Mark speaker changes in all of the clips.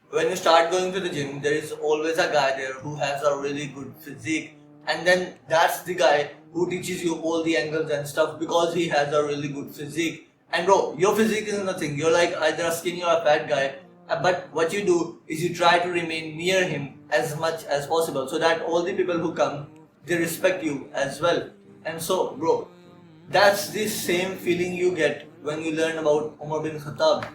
Speaker 1: when you start going to the gym, there is always a guy there who has a really good physique, and then that's the guy who teaches you all the angles and stuff because he has a really good physique. And bro, your physique is nothing. You're like either a skinny or a fat guy, but what you do is you try to remain near him as much as possible so that all the people who come, they respect you as well. And so, bro, that's the same feeling you get when you learn about Umar bin Khattab.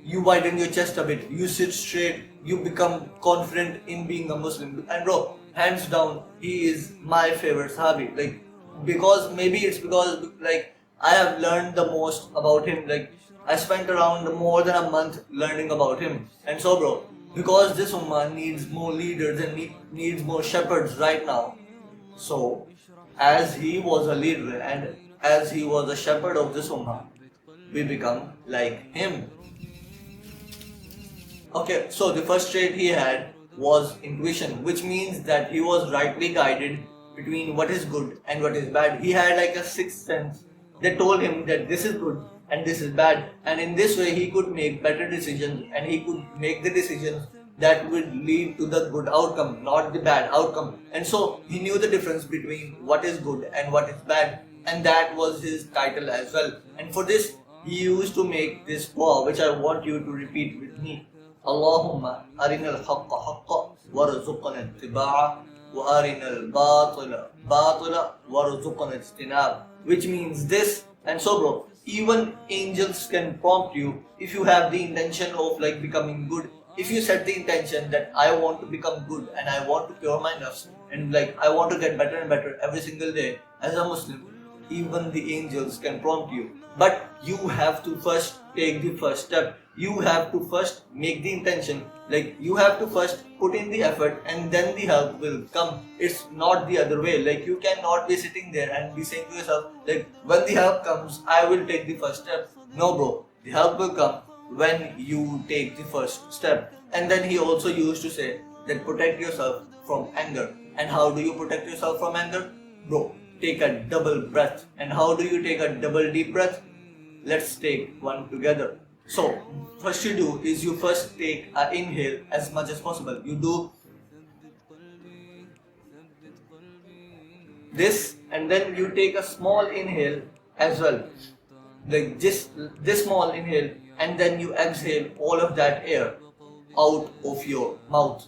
Speaker 1: You widen your chest a bit, you sit straight, you become confident in being a Muslim. And bro, hands down, he is my favorite Sahabi. Like, because maybe it's because like I have learned the most about him. Like, I spent around more than a month learning about him. And so, bro, because this ummah needs more leaders and needs more shepherds right now. So, as he was a leader and as he was a shepherd of this ummah, we become like him. Okay, so the first trait he had was intuition, which means that he was rightly guided between what is good and what is bad. He had like a sixth sense that told him that this is good and this is bad, and in this way he could make better decisions and he could make the decisions that would lead to the good outcome, not the bad outcome. And so he knew the difference between what is good and what is bad, and that was his title as well. And for this, he used to make this dua, which I want you to repeat with me. Allahumma arinal haqqa haqqa warzuqna ittiba'a wa arinal batila batila warzuqna ijtinab, which means this. And so, bro, even angels can prompt you if you have the intention of like becoming good. If you set the intention that I want to become good and I want to cure my nafs and like I want to get better and better every single day as a Muslim, even the angels can prompt you. But you have to first take the first step. You have to first make the intention. Like, you have to first put in the effort and then the help will come. It's not the other way. Like, you cannot be sitting there and be saying to yourself, like, when the help comes, I will take the first step. No, bro. The help will come when you take the first step. And then he also used to say that protect yourself from anger. And how do you protect yourself from anger? Bro, take a double breath. And how do you take a double deep breath? Let's take one together. So, first you do is you first take an inhale as much as possible. You do this and then you take a small inhale as well. Like this small inhale, and then you exhale all of that air out of your mouth.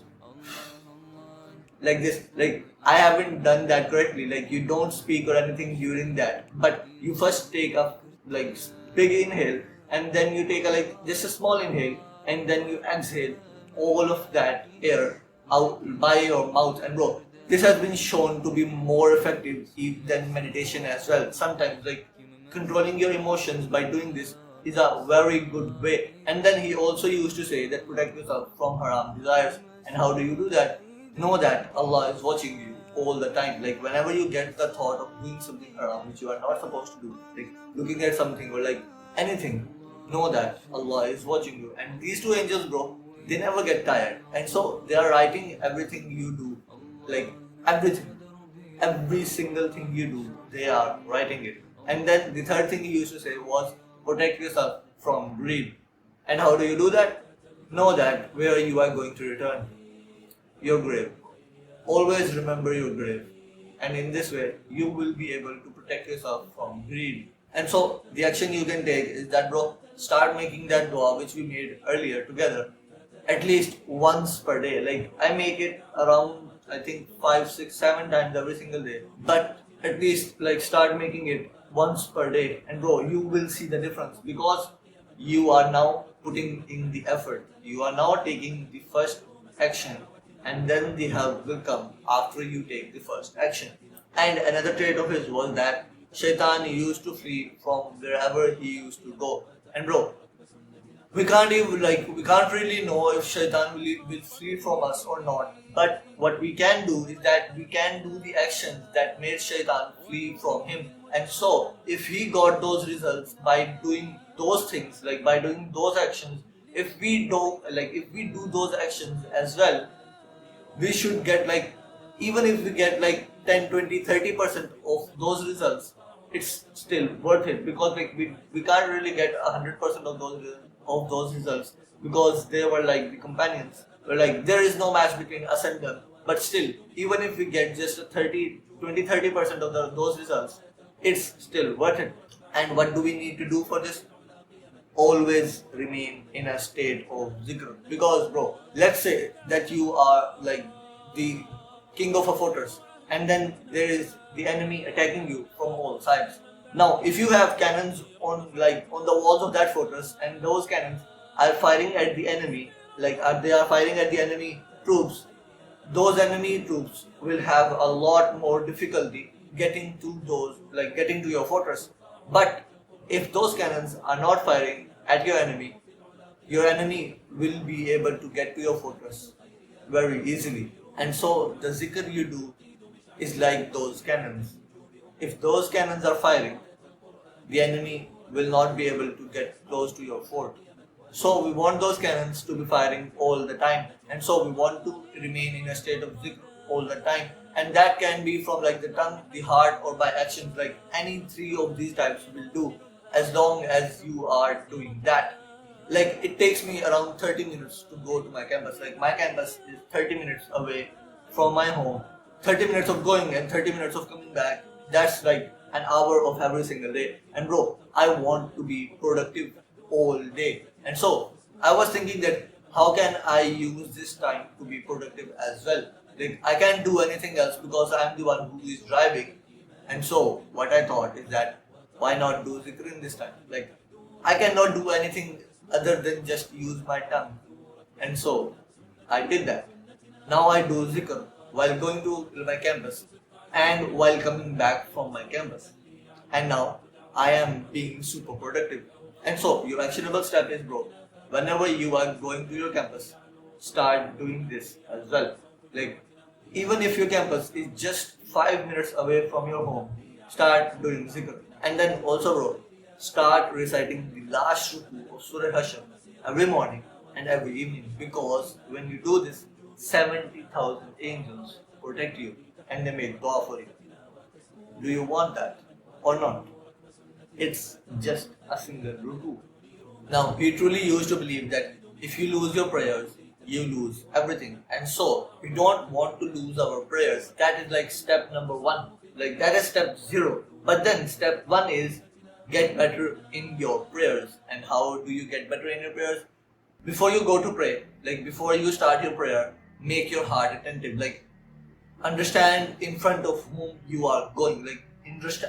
Speaker 1: Like this. Like, I haven't done that correctly. Like, you don't speak or anything during that. But you first take a like big inhale and then you take a like just a small inhale and then you exhale all of that air out by your mouth. And bro, this has been shown to be more effective than meditation as well. Sometimes like controlling your emotions by doing this is a very good way. And then he also used to say that protect yourself from haram desires. And how do you do that? Know that Allah is watching you all the time. Like, whenever you get the thought of doing something haram which you are not supposed to do, like looking at something or like anything, know that Allah is watching you. And these two angels, bro, they never get tired. And so they are writing everything you do. Like, everything. Every single thing you do, they are writing it. And then the third thing he used to say was protect yourself from greed. And how do you do that? Know that where you are going to return. Your grave. Always remember your grave. And in this way, you will be able to protect yourself from greed. And so, the action you can take is that, bro, start making that dua which we made earlier together at least once per day. Like, I make it around, I think, 5, 6, 7 times every single day. But at least, like, start making it once per day. And bro, you will see the difference because you are now putting in the effort. You are now taking the first action. And then the help will come after you take the first action. And another trait of his was that Shaitan used to flee from wherever he used to go. And bro, we can't really know if Shaitan will flee from us or not. But what we can do is that we can do the actions that made Shaitan flee from him. And so, if he got those results by doing those things, like by doing those actions, if we do those actions as well, we should get like, even if we get like 10, 20, 30% of those results, it's still worth it because like we can't really get 100% of those results because they were like the companions. We're like, there is no match between us and them. But still, even if we get just a 30% of those results, it's still worth it. And what do we need to do for this? Always remain in a state of zikr. Because, bro, let's say that you are like the king of a fortress, and then there is the enemy attacking you from all sides. Now, if you have cannons on the walls of that fortress, and those cannons are firing at the enemy, they are firing at the enemy troops, those enemy troops will have a lot more difficulty getting to your fortress. But if those cannons are not firing at your enemy will be able to get to your fortress very easily. And so the zikr you do is like those cannons. If those cannons are firing, the enemy will not be able to get close to your fort. So we want those cannons to be firing all the time, and so we want to remain in a state of zikr all the time. And that can be from like the tongue, the heart, or by actions. Like any three of these types will do, as long as you are doing that. Like it takes me around 30 minutes to go to my campus. Like my campus is 30 minutes away from my home. 30 minutes of going and 30 minutes of coming back. That's like an hour of every single day. And bro, I want to be productive all day. And so I was thinking that how can I use this time to be productive as well? Like I can't do anything else because I'm the one who is driving. And so what I thought is that why not do zikr in this time? Like I cannot do anything other than just use my tongue. And so I did that. Now I do zikr while going to my campus and while coming back from my campus. And now I am being super productive. And so your actionable step is, bro, whenever you are going to your campus, start doing this as well. Like even if your campus is just 5 minutes away from your home, start doing zikr. And then also, bro, start reciting the last ruku of Surah Hashr every morning and every evening, because when you do this, 70,000 angels protect you and they make dua for you. Do you want that or not? It's just a single ruku. Now, he truly used to believe that if you lose your prayers, you lose everything. And so, we don't want to lose our prayers. That is like step number one. Like that is step zero. But then step one is get better in your prayers. And how do you get better in your prayers? Before you go to pray, like before you start your prayer, make your heart attentive. Like understand in front of whom you are going. Like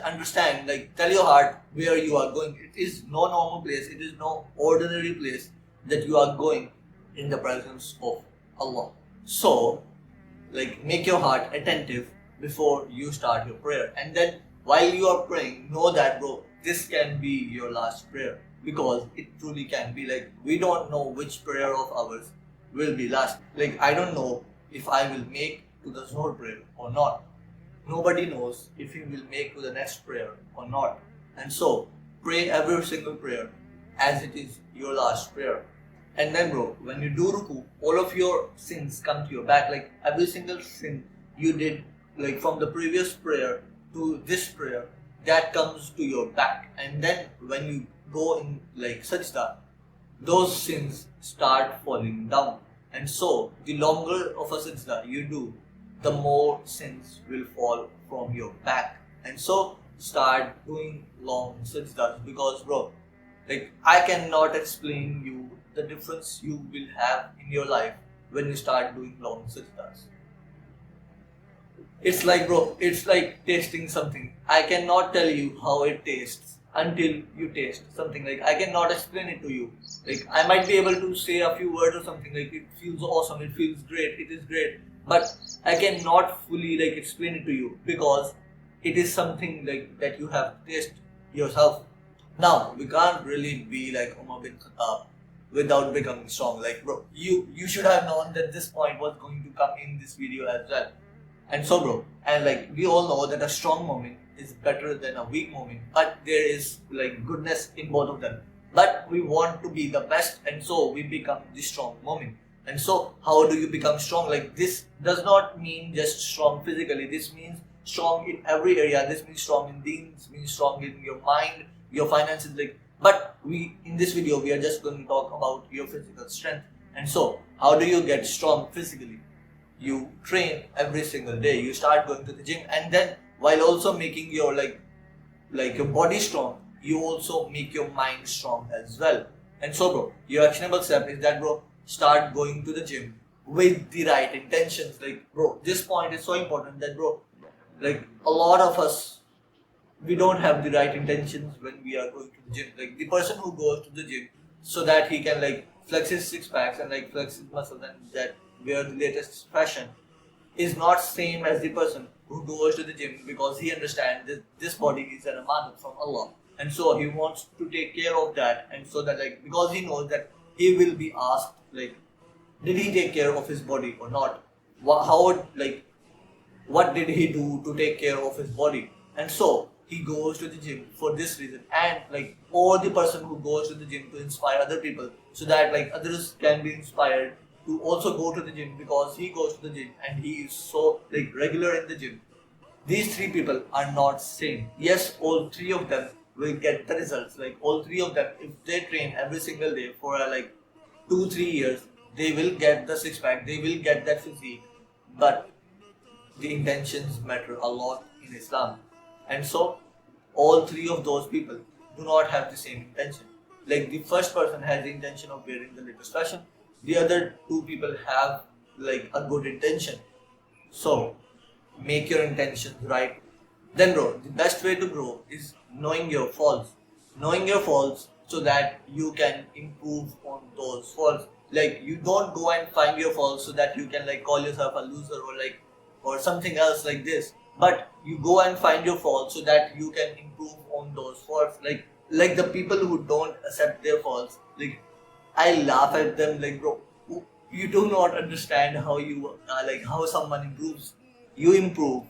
Speaker 1: understand, like tell your heart where you are going. It is no normal place, it is no ordinary place that you are going in the presence of Allah. So like make your heart attentive before you start your prayer. And then while you are praying, know that, bro, this can be your last prayer, because it truly can be. Like we don't know which prayer of ours will be last. Like I don't know if I will make to the Zohar prayer or not. Nobody knows if you will make to the next prayer or not. And so, pray every single prayer as it is your last prayer. And then, bro, when you do ruku, all of your sins come to your back. Like every single sin you did, like from the previous prayer to this prayer, that comes to your back. And then when you go in like sajda, those sins start falling down. And so, the longer of a sajda you do, the more sins will fall from your back. And so start doing long sajdas, because, bro, like I cannot explain you the difference you will have in your life when you start doing long sajdas. It's like, bro, it's like tasting something. I cannot tell you how it tastes until you taste something. Like I cannot explain it to you. Like I might be able to say a few words or something, like it feels awesome, it feels great, it is great, but I cannot fully like explain it to you, because it is something like that you have to taste yourself. Now we can't really be like Umar Bin Khattab without becoming strong. Like, bro, you should have known that this point was going to come in this video as well. And so, bro, and like we all know that a strong moment is better than a weak moment, but there is like goodness in both of them. But we want to be the best, and so we become the strong moment. And so, how do you become strong? Like this does not mean just strong physically. This means strong in every area. This means strong in deen. This means strong in your mind, your finances. Like But in this video we are just going to talk about your physical strength. And so, how do you get strong physically? You train every single day. You start going to the gym, and then while also making your your body strong, you also make your mind strong as well. And so, bro, your actionable step is that, bro, start going to the gym with the right intentions. Like, bro, this point is so important that, bro, like a lot of us, we don't have the right intentions when we are going to the gym. Like the person who goes to the gym so that he can like flex his six packs and like flex his muscles and that wear the latest fashion is not same as the person who goes to the gym because he understands that this body is an amanat from Allah, and so he wants to take care of that. And so that like because he knows that he will be asked like, did he take care of his body or not? How like what did he do to take care of his body? And so he goes to the gym for this reason. And like or the person who goes to the gym to inspire other people so that like others can be inspired to also go to the gym because he goes to the gym and he is so like regular in the gym. These three people are not same. Yes, all three of them will get the results. Like all three of them, if they train every single day for like 2-3 years, they will get the six pack, they will get that physique. But the intentions matter a lot in Islam. And so, all three of those people do not have the same intention. Like the first person has the intention of wearing the latest fashion, the other two people have like a good intention. So, make your intentions right. Then, bro, the best way to grow is knowing your faults. Knowing your faults so that you can improve on those faults. Like you don't go and find your faults so that you can like call yourself a loser or something else like this. But you go and find your faults so that you can improve on those faults. Like the people who don't accept their faults, like I laugh at them like, bro, you do not understand how you like how someone improves. You improve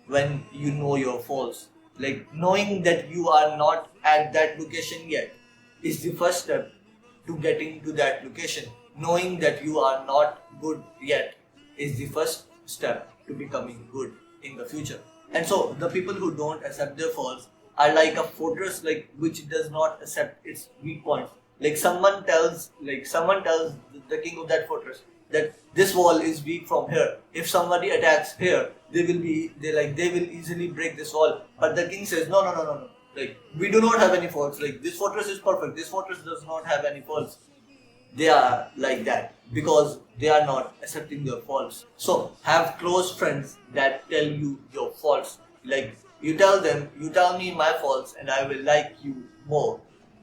Speaker 1: when you know your faults. Like knowing that you are not at that location yet is the first step to getting to that location. Knowing that you are not good yet is the first step to becoming good in the future. And so the people who don't accept their faults are like a fortress like which does not accept its weak points. Like someone tells the king of that fortress that this wall is weak from here. If somebody attacks here, they will easily break this wall. But the king says no. Like we do not have any faults. Like this fortress is perfect. This fortress does not have any faults. They are like that because they are not accepting their faults. So have close friends that tell you your faults. Like you tell me my faults and I will like you more.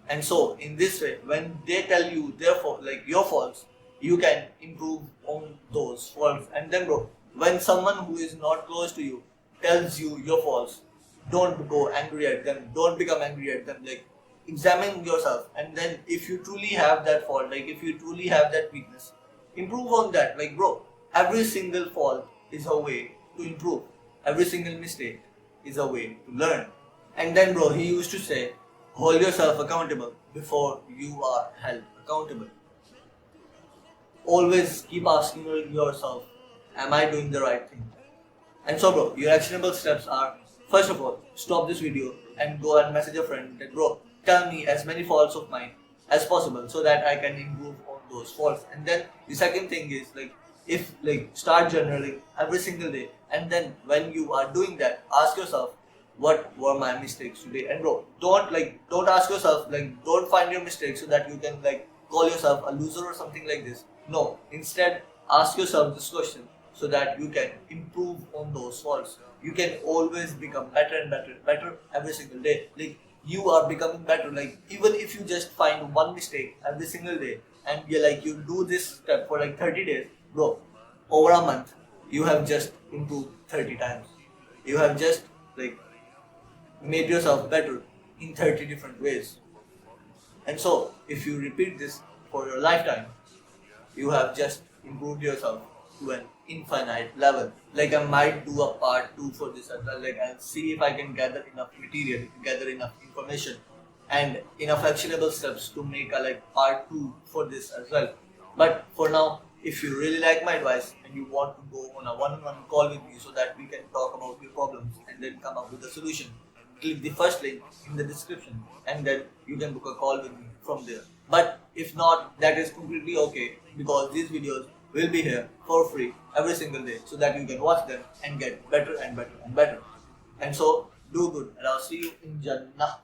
Speaker 1: And so in this way, when they tell you their fault, like your faults, you can improve on those faults. And then bro, when someone who is not close to you tells you your faults, don't go angry at them. Don't become angry at them. Like examine yourself, and then if you truly have that fault, like if you truly have that weakness, improve on that. Like bro, every single fault is a way to improve. Every single mistake is a way to learn. And then bro, he used to say, hold yourself accountable before you are held accountable. Always keep asking yourself, am I doing the right thing? And so bro, your actionable steps are, first of all, stop this video and go and message a friend that, bro, tell me as many faults of mine as possible so that I can improve on those faults. And then the second thing is start journaling every single day. And then when you are doing that, ask yourself, what were my mistakes today? And bro, don't ask yourself, don't find your mistakes so that you can call yourself a loser or something like this. No, instead ask yourself this question so that you can improve on those faults. You can always become better and better every single day. Like you are becoming better. Like even if you just find one mistake every single day and you do this step for 30 days, bro, over a month you have just improved 30 times. You have just made yourself better in 30 different ways. And so if you repeat this for your lifetime, you have just improved yourself to an infinite level. Like I might do a part 2 for this as well. I'll see if I can gather enough material, gather enough information and enough actionable steps to make a part 2 for this as well. But for now, if you really like my advice and you want to go on a one-on-one call with me so that we can talk about your problems and then come up with a solution, click the first link in the description and then you can book a call with me from there. But if not, that is completely okay because these videos will be here for free every single day so that you can watch them and get better and better and better. And so do good and I'll see you in Jannah.